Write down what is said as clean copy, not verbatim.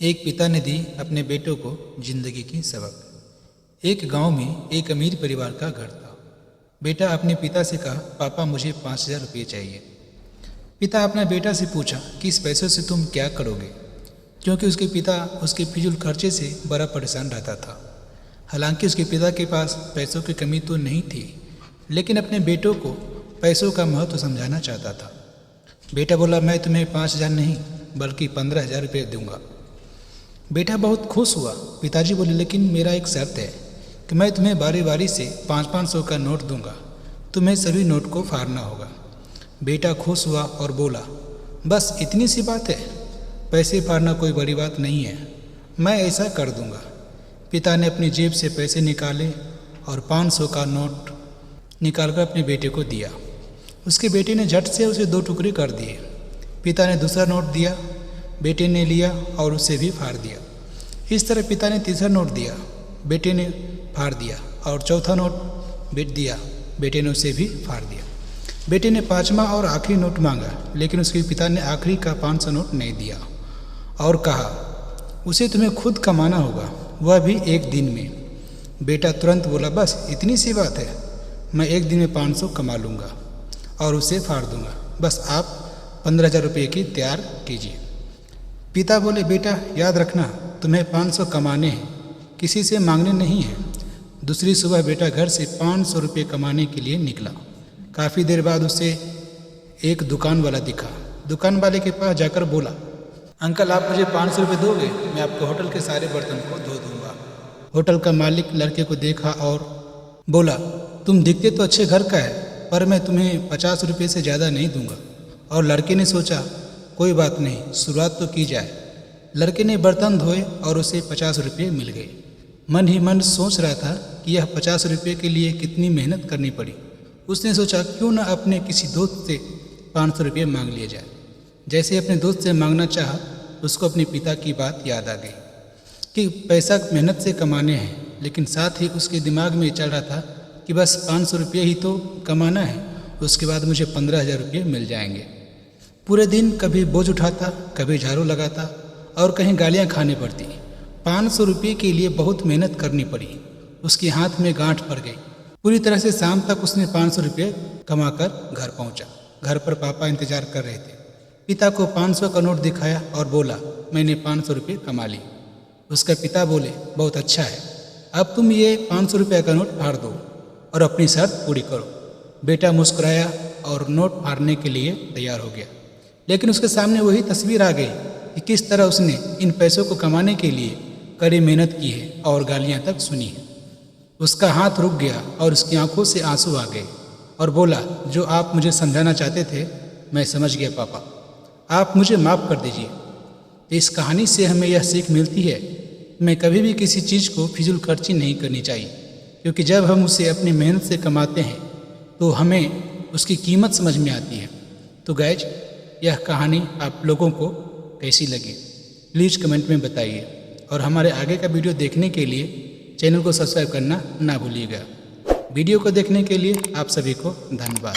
एक पिता ने दी अपने बेटों को जिंदगी की सबक। एक गांव में एक अमीर परिवार का घर था। बेटा अपने पिता से कहा, पापा मुझे 5,000 रुपये चाहिए। पिता अपना बेटा से पूछा कि इस पैसों से तुम क्या करोगे, क्योंकि उसके पिता उसके फिजूल खर्चे से बड़ा परेशान रहता था। हालांकि उसके पिता के पास पैसों की कमी तो नहीं थी, लेकिन अपने बेटों को पैसों का महत्व समझाना चाहता था। बेटा बोला, मैं तुम्हें 5,000 नहीं बल्कि 15,000 रुपये दूंगा। बेटा बहुत खुश हुआ। पिताजी बोले, लेकिन मेरा एक शर्त है कि मैं तुम्हें बारी बारी से 500-500 का नोट दूंगा, तुम्हें सभी नोट को फाड़ना होगा। बेटा खुश हुआ और बोला, बस इतनी सी बात है, पैसे फाड़ना कोई बड़ी बात नहीं है, मैं ऐसा कर दूंगा। पिता ने अपनी जेब से पैसे निकाले और 500 का नोट निकालकर अपने बेटे को दिया। उसके बेटे ने झट से उसे 2 टुकड़े कर दिए। पिता ने दूसरा नोट दिया, बेटे ने लिया और उसे भी फाड़ दिया। इस तरह पिता ने तीसरा नोट दिया, बेटे ने फाड़ दिया, और चौथा नोट दिया, बेटे ने उसे भी फाड़ दिया। बेटे ने 5वां और आखिरी नोट मांगा, लेकिन उसके पिता ने आखिरी का 500 नोट नहीं दिया और कहा, उसे तुम्हें खुद कमाना होगा, वह भी एक दिन में। बेटा तुरंत बोला, बस इतनी सी बात है, मैं एक दिन में 500 कमा लूँगा और उसे फाड़ दूँगा, बस आप 15,000 रुपये की तैयार कीजिए। पिता बोले, बेटा याद रखना, तुम्हें 500 कमाने हैं, किसी से मांगने नहीं हैं। दूसरी सुबह बेटा घर से 500 रुपये कमाने के लिए निकला। काफ़ी देर बाद उसे एक दुकान वाला दिखा। दुकान वाले के पास जाकर बोला, अंकल आप मुझे 500 रुपये दोगे, मैं आपके होटल के सारे बर्तन को धो दूँगा। होटल का मालिक लड़के को देखा और बोला, तुम दिखते तो अच्छे घर का है, पर मैं तुम्हें 50 रुपये से ज़्यादा नहीं दूँगा। और लड़के ने सोचा, कोई बात नहीं, शुरुआत तो की जाए। लड़के ने बर्तन धोए और उसे 50 रुपये मिल गए। मन ही मन सोच रहा था कि यह 50 रुपये के लिए कितनी मेहनत करनी पड़ी। उसने सोचा, क्यों न अपने किसी दोस्त से 500 रुपये मांग लिया जाए। जैसे अपने दोस्त से मांगना चाहा, उसको अपने पिता की बात याद आ गई कि पैसा मेहनत से कमाने हैं, लेकिन साथ ही उसके दिमाग में चल रहा था कि बस 500 रुपये ही तो कमाना है, उसके बाद मुझे 15,000 रुपये मिल जाएंगे। पूरे दिन कभी बोझ उठाता, कभी झाड़ू लगाता और कहीं गालियाँ खानी पड़ती। 500 रुपये के लिए बहुत मेहनत करनी पड़ी। उसके हाथ में गांठ पड़ गई। पूरी तरह से शाम तक उसने 500 रुपये कमाकर घर पहुंचा। घर पर पापा इंतजार कर रहे थे। पिता को 500 का नोट दिखाया और बोला, मैंने 500 रुपये कमा ली। उसका पिता बोले, बहुत अच्छा है, अब तुम ये 500 रुपये का नोट फाड़ दो और अपनी शर्त पूरी करो। बेटा मुस्कुराया और नोट फाड़ने के लिए तैयार हो गया, लेकिन उसके सामने वही तस्वीर आ गई कि किस तरह उसने इन पैसों को कमाने के लिए कड़ी मेहनत की है और गालियां तक सुनी है। उसका हाथ रुक गया और उसकी आंखों से आंसू आ गए और बोला, जो आप मुझे समझाना चाहते थे मैं समझ गया पापा, आप मुझे माफ़ कर दीजिए। इस कहानी से हमें यह सीख मिलती है, मैं कभी भी किसी चीज़ को फिजूल खर्ची नहीं करनी चाहिए, क्योंकि जब हम उसे अपनी मेहनत से कमाते हैं तो हमें उसकी कीमत समझ में आती है। तो गाइज, यह कहानी आप लोगों को कैसी लगी प्लीज़ कमेंट में बताइए, और हमारे आगे का वीडियो देखने के लिए चैनल को सब्सक्राइब करना ना भूलिएगा। वीडियो को देखने के लिए आप सभी को धन्यवाद।